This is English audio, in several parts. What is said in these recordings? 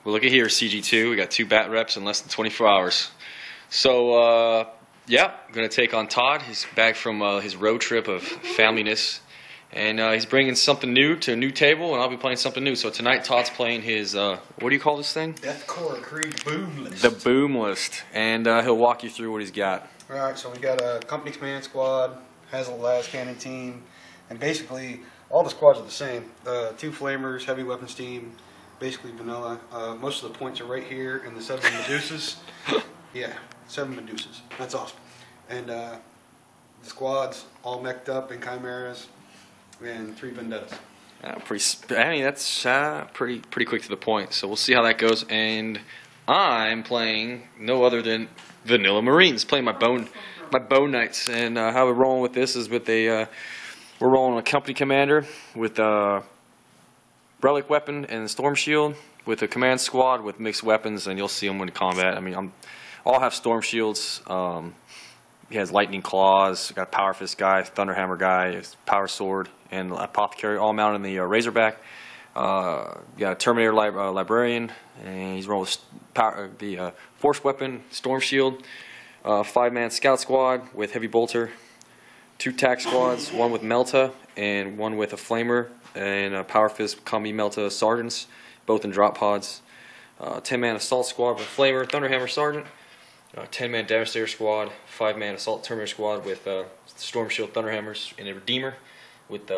Well, look at here, CG2. We got 2 BatrEPs in less than 24 hours. So, yeah, I'm going to take on Todd. He's back from his road trip of familyness. And he's bringing something new to a new table, and I'll be playing something new. So tonight, Todd's playing his, what do you call this thing? Deathcore Krieg boom list. The boom list. And he'll walk you through what he's got. Alright, so we got a company command squad, has a las cannon team, and basically all the squads are the same. 2 flamers, heavy weapons team, basically vanilla. Most of the points are right here in the 7 Medusas. Yeah, 7 Medusas. That's awesome. And the squads all mech'd up in chimeras and 3 vendettas. I mean, that's pretty quick to the point. So we'll see how that goes. And I'm playing no other than Vanilla Marines, playing my Bone Knights. And how we're rolling with this is with we're rolling a company commander with a relic weapon and storm shield, with a command squad with mixed weapons, and you'll see them in combat. I mean, all have storm shields. He has lightning claws. Got a power fist guy, thunderhammer guy, power sword, and apothecary, all mounted in the razorback. Got a Terminator librarian, and he's rolling with the force weapon, storm shield. 5-man scout squad with heavy bolter. 2 tac squads, 1 with melta and 1 with a flamer, and a power fist combi melta sergeants, both in drop pods. 10-man assault squad with flamer, thunderhammer sergeant. 10-man devastator squad, 5-man assault terminator squad with storm shield thunderhammers and a redeemer, with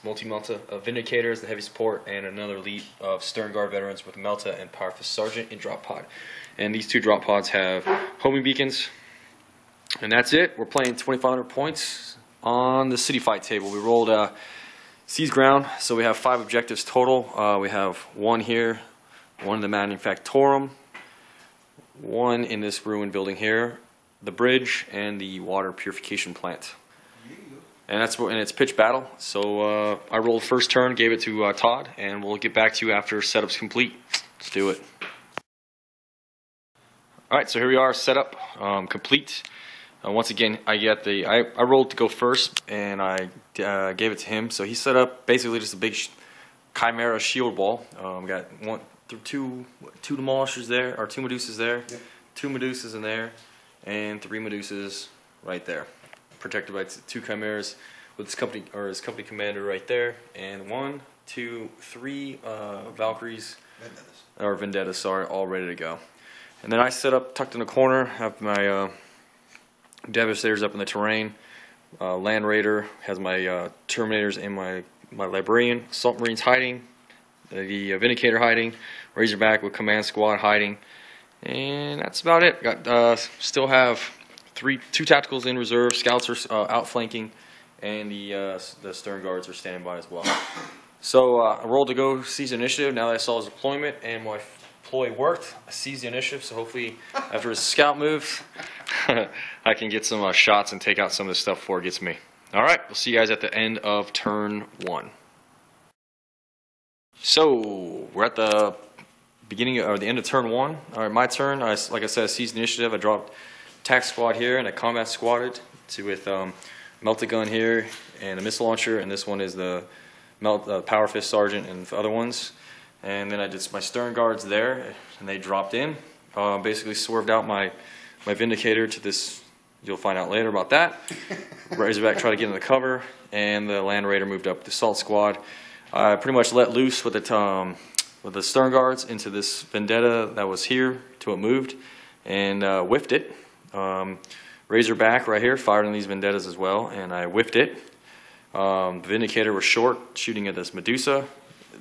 multi-melta vindicators, the heavy support, and another elite of stern guard veterans with melta and power fist sergeant in drop pod. And these 2 drop pods have homing beacons. And that's it. We're playing 2,500 points on the city fight table. We rolled seize ground, so we have 5 objectives total. We have 1 here, 1 in the manufactorum, 1 in this ruined building here, the bridge, and the water purification plant. And it's pitch battle. So I rolled first turn, gave it to Todd, and we'll get back to you after setup's complete. Let's do it. All right, so here we are, setup complete. Once again, I rolled to go first, and I gave it to him. So he set up basically just a big chimera shield wall. Got 2 demolishers there, or 2 Medusas there, yep. 2 Medusas in there, and 3 Medusas right there, protected by 2 chimeras with his company commander right there, and 1, 2, 3 Valkyries or Vendettas, sorry, all ready to go. And then I set up tucked in the corner, have my Devastators up in the terrain. Land Raider has my Terminators and my Librarian. Assault Marines hiding. The Vindicator hiding. Razorback with Command Squad hiding. And that's about it. Got still have 2 tacticals in reserve. Scouts are outflanking, and the Stern Guards are standing by as well. So I rolled to go seize initiative. Now that I saw his deployment and my deploy worked, I seized the initiative. So hopefully, after his scout moves, I can get some shots and take out some of this stuff before it gets me. All right, we'll see you guys at the end of turn 1. So we're at the beginning or the end of turn 1. All right, my turn. Like I said, I seized the initiative. I dropped tac squad here, and I combat squatted with melta gun here and a missile launcher, and this one is the power fist sergeant and the other ones. And then I did my stern guards there, and they dropped in. Basically swerved out my Vindicator to this. You'll find out later about that. Razorback tried to get in the cover, and the Land Raider moved up the assault squad. I pretty much let loose with the stern guards into this Vendetta that was here till it moved, and whiffed it. Razorback right here fired on these Vendettas as well, and I whiffed it. The Vindicator was short, shooting at this Medusa.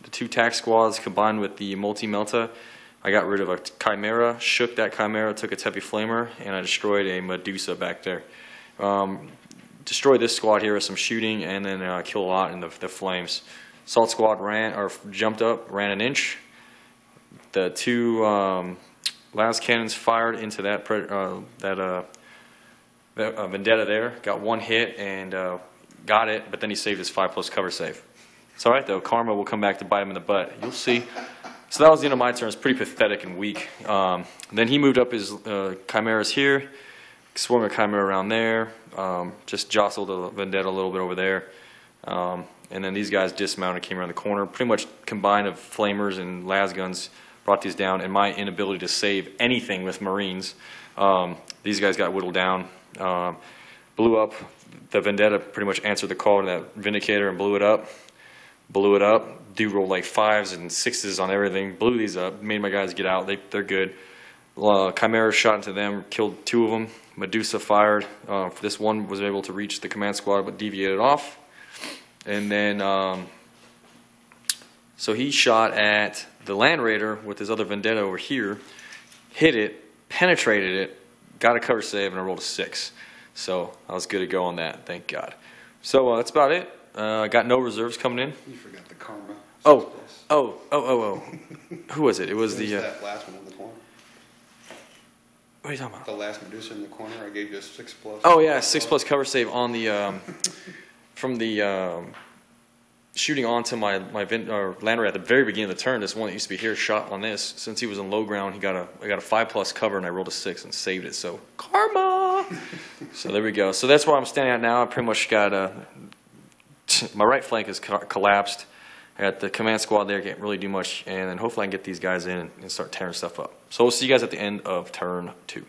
The 2 tac squads combined with the multi-melta, I got rid of a Chimera, shook that Chimera, took its heavy flamer, and I destroyed a Medusa back there. Destroyed this squad here with some shooting, and then killed a lot in the flames. Assault squad jumped up, ran an inch. The 2 las cannons fired into that Vendetta there, got 1 hit and got it, but then he saved his 5+ cover save. It's alright though, karma will come back to bite him in the butt. You'll see. So that was the end of my turn. It's pretty pathetic and weak. Then he moved up his chimeras here, swung a chimera around there, just jostled the Vendetta a little bit over there. And then these guys dismounted, came around the corner. Pretty much combined of flamers and las guns brought these down, and my inability to save anything with Marines. These guys got whittled down. Blew up. The Vendetta pretty much answered the call to that Vindicator and blew it up. Dude rolled like 5s and 6s on everything. Blew these up. Made my guys get out. They're good. Chimera shot into them. Killed 2 of them. Medusa fired. This one was able to reach the command squad but deviated off. And then, so he shot at the Land Raider with his other Vendetta over here. Hit it. Penetrated it. Got a cover save and I rolled a 6. So I was good to go on that, thank God. So that's about it. Got no reserves coming in. You forgot the karma. Oh. Who was it? It was that last one in the corner. What are you talking about? The last Medusa in the corner. I gave you a 6+. Oh yeah, 6+ cover save on the from the shooting onto my Land Raider at the very beginning of the turn. This one that used to be here shot on this. Since he was in low ground, I got a 5+ cover and I rolled a 6 and saved it. So karma. So there we go. So that's where I'm standing at now. I pretty much got my right flank is collapsed. I got the command squad there, can't really do much, and then hopefully I can get these guys in and start tearing stuff up. So we'll see you guys at the end of turn 2.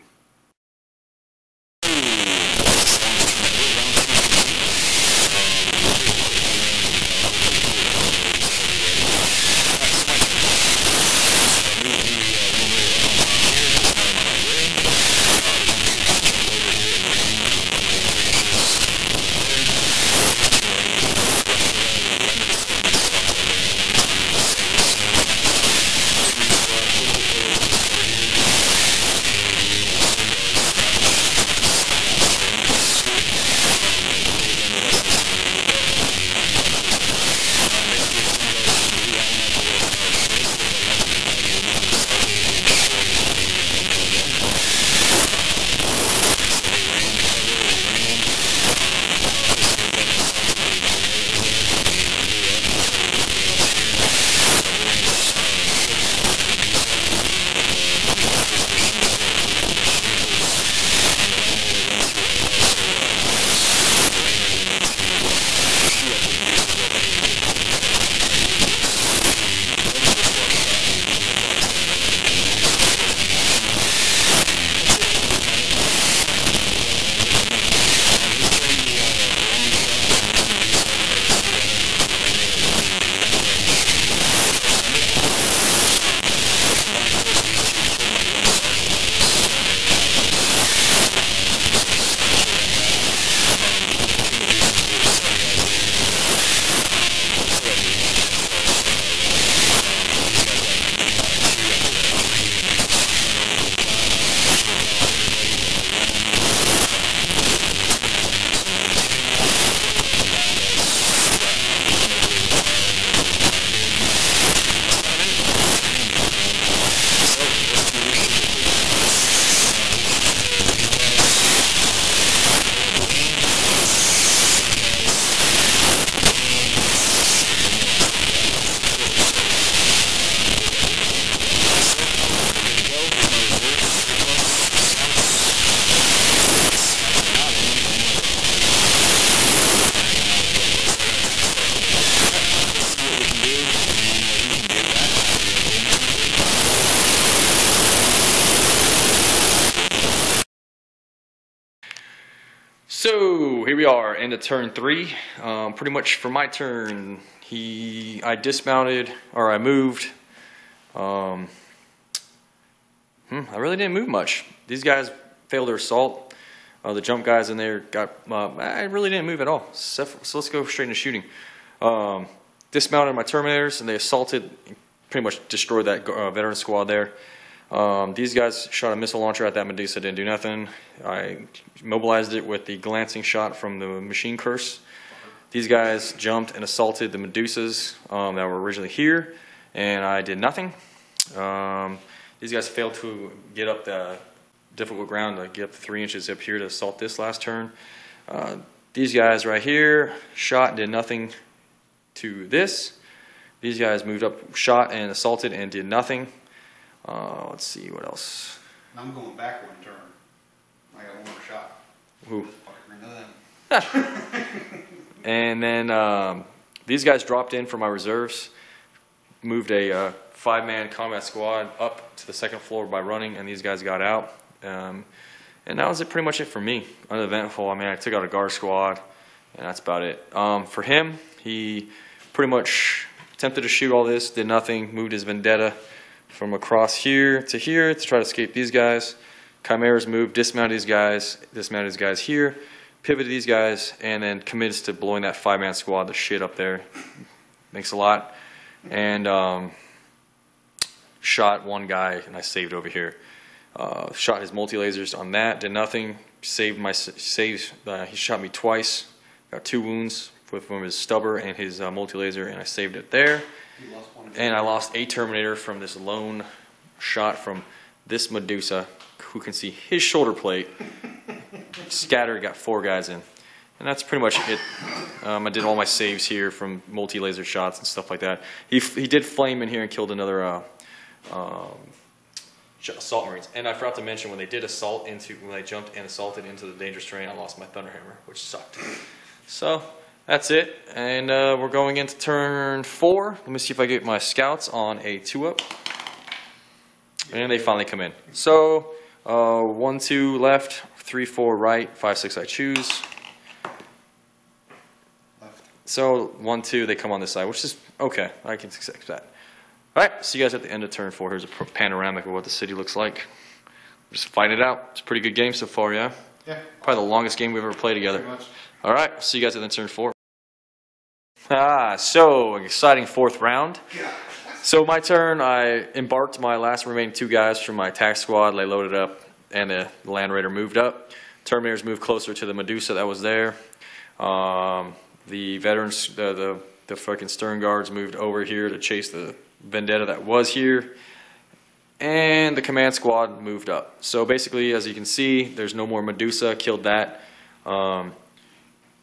So here we are, end of turn 3. Pretty much for my turn, I dismounted, or I moved. I really didn't move much. These guys failed their assault. The jump guys in there got, I really didn't move at all. So let's go straight into shooting. Dismounted my Terminators and they assaulted, pretty much destroyed that veteran squad there. These guys shot a missile launcher at that Medusa, didn't do nothing. I mobilized it with the glancing shot from the machine curse. These guys jumped and assaulted the Medusas that were originally here, and I did nothing. These guys failed to get up the difficult ground, to get up the 3 inches up here to assault this last turn. These guys right here shot and did nothing to this. These guys moved up, shot and assaulted and did nothing. Let's see what else. I'm going back 1 turn. I got 1 more shot. Who? Fucking them. And then these guys dropped in for my reserves. moved a 5-man combat squad up to the 2nd floor by running, and these guys got out. And that was pretty much it for me. Uneventful. I mean, I took out a guard squad, and that's about it. For him, he pretty much attempted to shoot all this, did nothing, moved his vendetta from across here to try to escape these guys. Chimeras moved, dismounted these guys here, pivoted these guys, and then commits to blowing that 5-man squad to shit up there. Thanks a lot. And shot one guy, and I saved over here. Shot his multi-lasers on that, did nothing. He shot me twice, got 2 wounds from his stubber and his multi-laser, and I saved it there. And I lost a Terminator from this lone shot from this Medusa, who can see his shoulder plate. Scattered, got 4 guys in. And that's pretty much it. I did all my saves here from multi-laser shots and stuff like that. He did flame in here and killed another assault marines. And I forgot to mention, when they jumped and assaulted into the dangerous terrain, I lost my Thunderhammer, which sucked. So that's it. And we're going into turn 4. Let me see if I get my scouts on a 2-up. And they finally come in. So 1, 2 left, 3, 4 right, 5, 6 I choose. Left. So 1, 2 they come on this side, which is okay. I can accept that. All right, see you guys at the end of turn 4. Here's a panoramic of what the city looks like. Just fighting it out. It's a pretty good game so far, yeah? Yeah. Probably the longest game we've ever played together. Pretty much. All right, see you guys at the turn 4. So an exciting 4th round. Yeah. So my turn, I embarked my last remaining 2 guys from my attack squad. They loaded up, and the Land Raider moved up. Terminators moved closer to the Medusa that was there. The veterans, the fucking stern guards moved over here to chase the vendetta that was here. And the command squad moved up. So basically, as you can see, there's no more Medusa. Killed that.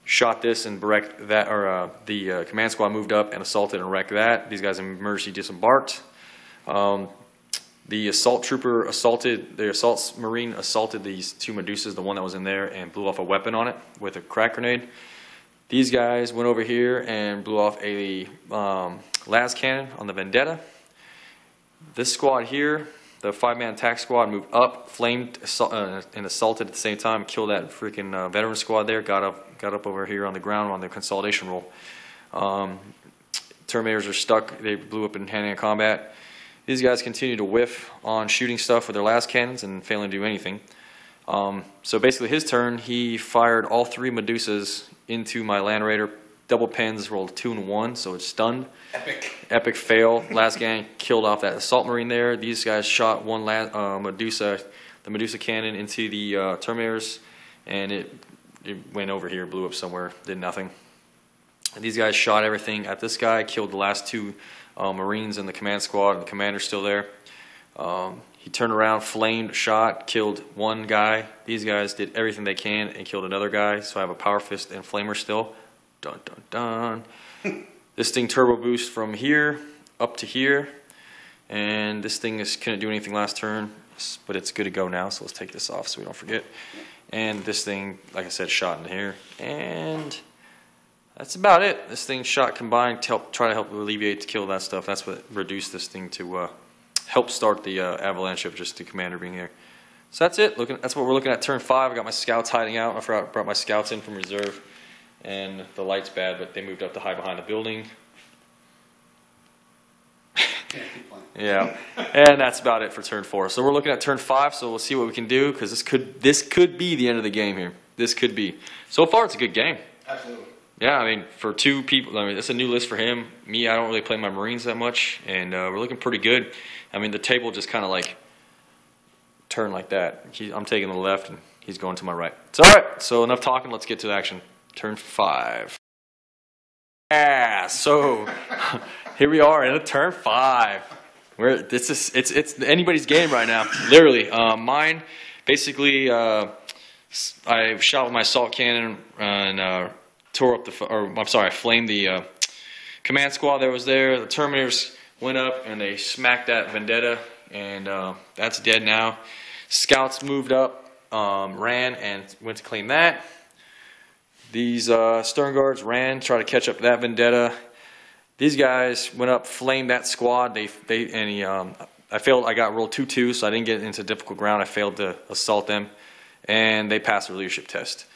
Shot this and wrecked that, or the command squad moved up and assaulted and wrecked that. These guys in emergency disembarked. The assault trooper the assault marine assaulted these 2 Medusas, the one that was in there, and blew off a weapon on it with a crack grenade. These guys went over here and blew off a las cannon on the vendetta. This squad here, the 5-man attack squad, moved up, flamed and assaulted at the same time, killed that freaking veteran squad there, got up over here on the ground on the consolidation roll. Terminators are stuck. They blew up in hand-to-hand combat. These guys continue to whiff on shooting stuff with their las cannons and failing to do anything. So basically his turn, he fired all 3 Medusas into my Land Raider. Double pens, rolled 2 and 1, so it's stunned. Epic fail. Last gang killed off that assault marine there. These guys shot one Medusa, the Medusa cannon, into the Terminators, and it went over here, blew up somewhere, did nothing. And these guys shot everything at this guy, killed the last 2 Marines in the command squad, and the commander's still there. He turned around, flamed, shot, killed 1 guy. These guys did everything they can and killed another guy, so I have a Power Fist and Flamer still. Dun, dun, dun. This thing turbo boost from here up to here, and this thing couldn't do anything last turn, but it's good to go now, so let's take this off so we don't forget. And this thing, like I said, shot in here, and that's about it. This thing shot combined to try to help alleviate, to kill that stuff. That's what reduced this thing to help start the avalanche of just the commander being here. So that's it. That's what we're looking at turn 5. I got my scouts hiding out. I brought my scouts in from reserve. And the light's bad, but they moved up to hide behind the building. Yeah, and that's about it for turn 4. So we're looking at turn 5, so we'll see what we can do, because this could be the end of the game here. This could be. So far, it's a good game. Absolutely. Yeah, I mean, for 2 people, I mean, that's a new list for him. Me, I don't really play my Marines that much, and we're looking pretty good. I mean, the table just kind of like turned like that. I'm taking the left, and he's going to my right. So all right, so enough talking. Let's get to the action. Turn 5. Yeah, so here we are in turn 5. It's anybody's game right now, literally. Mine, basically, I shot with my assault cannon and tore up I flamed the command squad that was there. The Terminators went up and they smacked that vendetta, and that's dead now. Scouts moved up, ran and went to claim that. These stern guards ran, tried to catch up to that vendetta. These guys went up, flamed that squad. I failed. I got rolled 2-2, so I didn't get into difficult ground. I failed to assault them, and they passed the leadership test.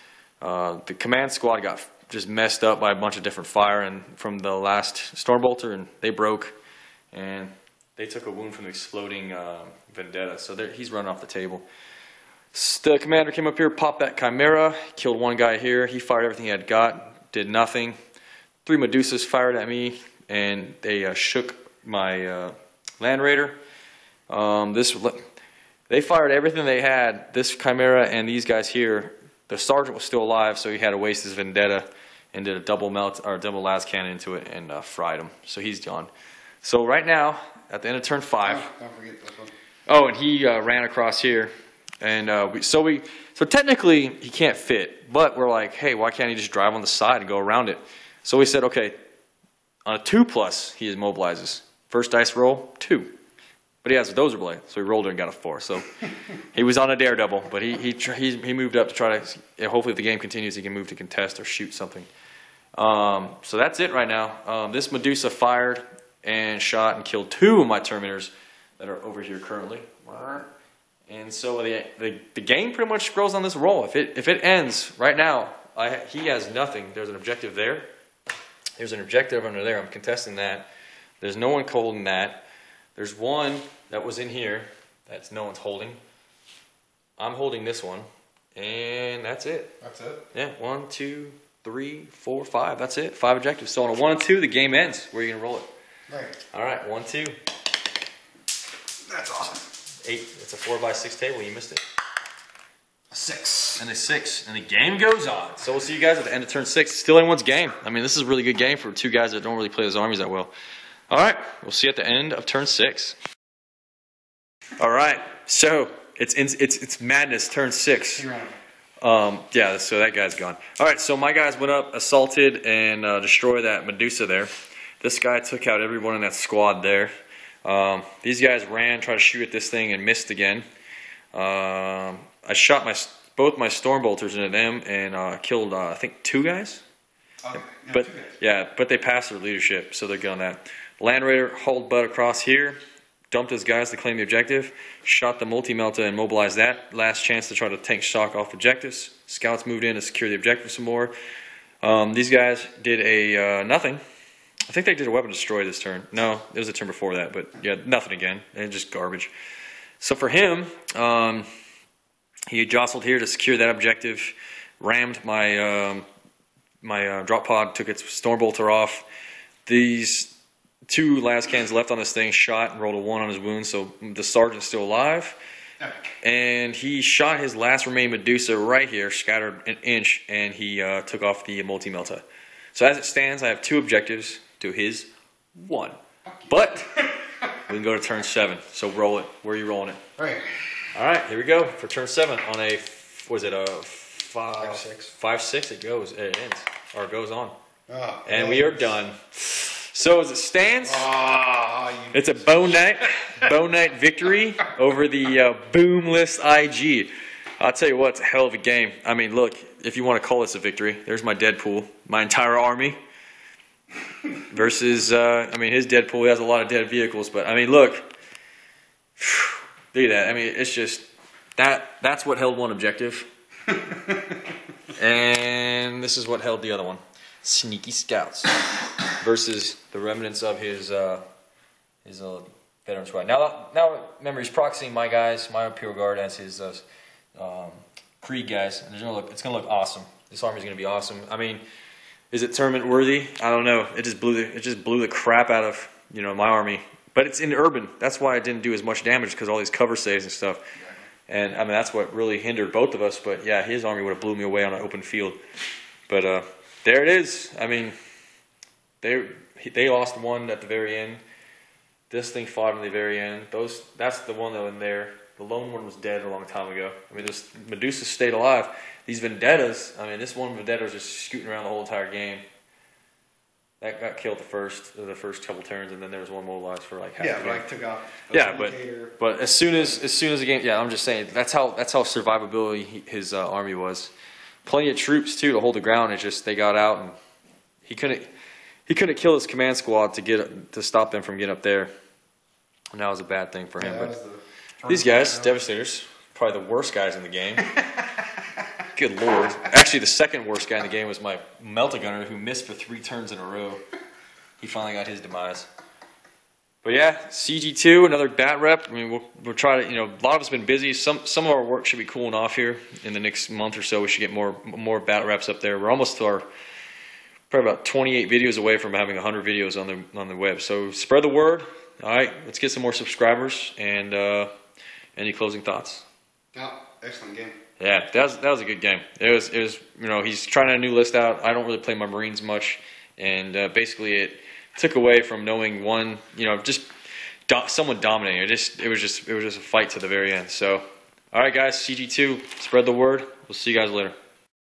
The command squad got just messed up by a bunch of different fire and from the last Stormbolter, and they broke, and they took a wound from the exploding Vendetta. So he's running off the table. The commander came up here, popped that Chimera, killed one guy here. He fired everything he had got, did nothing. 3 Medusas fired at me, and they shook my Land Raider. They fired everything they had. This Chimera and these guys here. The sergeant was still alive, so he had to waste his Vendetta and did a double las cannon into it and fried him. So he's gone. So right now, at the end of turn 5. Don't forget this one. Oh, and he ran across here, and so technically he can't fit, but we're like, hey, why can't he just drive on the side and go around it? So we said, okay, on a 2+ he immobilizes. First dice roll 2, but he has a dozer blade, so he rolled it and got a 4. So he was on a daredevil, but he moved up to try to. Hopefully, if the game continues, he can move to contest or shoot something. So that's it right now. This Medusa fired and shot and killed 2 of my Terminators that are over here currently. And so the game pretty much scrolls on this roll. If it ends right now, he has nothing. There's an objective there. There's an objective under there. I'm contesting that. There's no one holding that. There's one that was in here that no one's holding. I'm holding this one, and that's it. That's it? Yeah, 1, 2, 3, 4, 5. That's it. 5 objectives. So on a 1 and 2, the game ends. Where are you gonna roll it? Right. All right, 1, 2. That's awesome. 8. It's a 4x6 table. You missed it. A 6. And a 6, and the game goes on. So we'll see you guys at the end of turn 6. Still anyone's game. I mean, this is a really good game for 2 guys that don't really play those armies that well. All right, we'll see you at the end of turn 6. All right, so it's madness. Turn 6. Yeah, so that guy's gone. All right, so my guys went up, assaulted, and destroyed that Medusa there. This guy took out everyone in that squad there. These guys ran, tried to shoot at this thing, and missed again. I shot both my Stormbolters into them and killed I think 2 guys. Okay. Yeah, But 2 guys. yeah, but they passed their leadership, so they're good on that. Land Raider hauled butt across here, dumped his guys to claim the objective, shot the multi-melta and mobilized that. Last chance to try to tank shock off objectives. Scouts moved in to secure the objective some more. These guys did a nothing. I think they did a weapon destroy this turn. No, it was a turn before that, but yeah, nothing again. And just garbage. So for him, he jostled here to secure that objective, rammed my my drop pod, took its Stormbolter off. These 2 las cannons left on this thing, shot and rolled a 1 on his wound, so the sergeant's still alive. And he shot his last remaining Medusa right here, scattered an inch, and he took off the multi-melta. So as it stands, I have 2 objectives to his 1. But we can go to turn 7, so roll it. Where are you rolling it? Right. All right, here we go for turn 7 on a, was it a 5-6? 5-6, it goes, it ends, or it goes on. Oh, And we are done. So as it stands, it's a Bone Knight victory over the Boomless IG. I'll tell you what, it's a hell of a game. I mean, look, if you want to call this a victory, there's my Deadpool, my entire army. Versus, I mean, his Deadpool, he has a lot of dead vehicles, but I mean, look. Look at that. I mean, it's just, that's what held one objective. And this is what held the other one. Sneaky Scouts versus the remnants of his veteran squad. Now remember, he's proxying my guys, my Imperial Guard, as his Krieg guys, and it's gonna look awesome. This army's gonna be awesome. I mean, is it tournament worthy? I don't know. It just blew the crap out of my army. But it's in urban. That's why it didn't do as much damage, because all these cover saves and stuff. And I mean, that's what really hindered both of us. But yeah, his army would have blew me away on an open field. But there it is. I mean, they lost one at the very end. This thing fought in the very end. That's the one that was in there. The lone one was dead a long time ago. I mean, this Medusa stayed alive. These Vendettas, I mean, this one Vendetta was just scooting around the whole entire game. That got killed the first couple turns, and then there was one mobilized for like half the game. Yeah, like took off. Yeah, but as soon as the game, yeah, I'm just saying that's how survivability his army was. Plenty of troops too to hold the ground. It's just they got out and he he couldn't kill his command squad to stop them from getting up there, and that was a bad thing for him. Yeah, but these guys, Devastators, probably the worst guys in the game. Good lord! Actually, the second worst guy in the game was my Melt-A-Gunner, who missed for 3 turns in a row. He finally got his demise. But yeah, CG2, another BatrEP. I mean, we'll try to, a lot of us have been busy. Some of our work should be cooling off here in the next month or so. We should get more BatrEPs up there. We're almost to probably about 28 videos away from having 100 videos on the web. So spread the word. All right, let's get some more subscribers. And any closing thoughts? Oh, excellent game. Yeah, that was a good game. It was he's trying a new list out. I don't really play my Marines much, and basically it took away from knowing one, just someone dominating. It was just a fight to the very end. So, all right, guys, CG2, spread the word. We'll see you guys later.